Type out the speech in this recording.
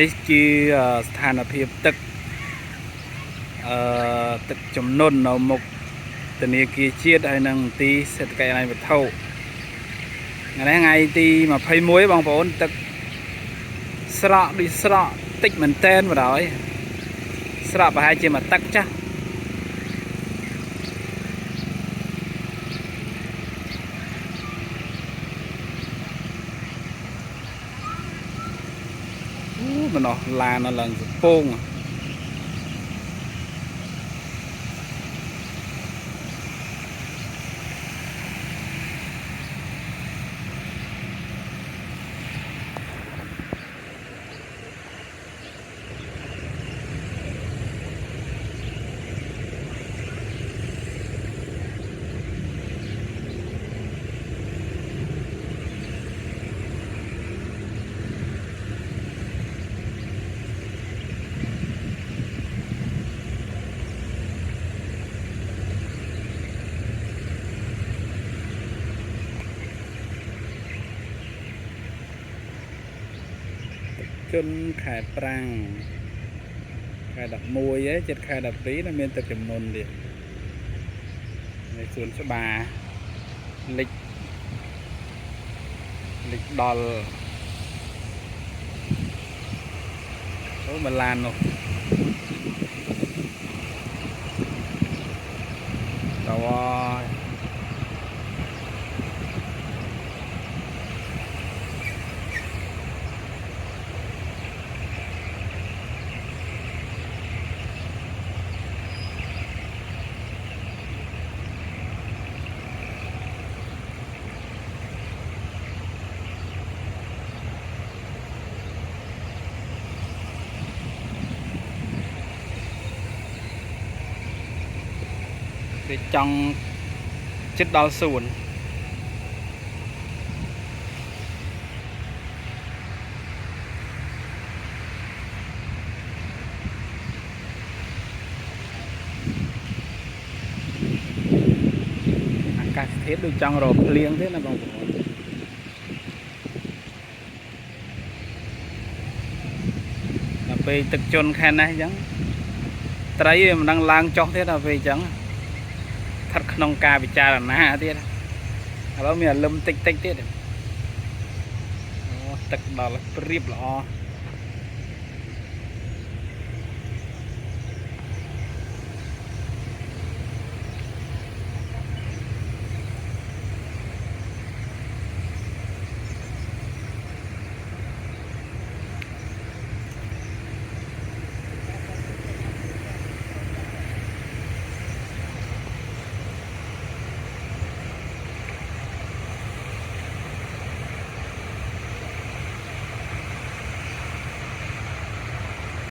នេះជាស្ថានភាពទឹកទឹកចំនួននៅមុខធនាគារជាតិហើយនឹងមន្ទីរសេដ្ឋកិច្ចហិរញ្ញវត្ថុថ្ងៃទី21បងប្អូនទឹកស្រកដូចស្រកតិចមែនតែនបណ្ដោយស្រកប្រហែលជាមួយទឹកចាស់มันออกลานอะไรสักโป้งจนขายปรางขายดับมวยจัดขายดับปีนั่นเป็นตึกจำนวนเดียวในส่วนสบาลิกดอลโอ้มันลานเนาะแต่ว่าจังจิตดอลศูนย์อากาศเทสดูจังรบเลี้ยงthếนะบางคนไปตึกจนแค่ไหนจังไตรมันดังลางจอกthế là vềจังthật không ca bị cha là na thế đó mình lâm tích tích thế tật đó là rip lọ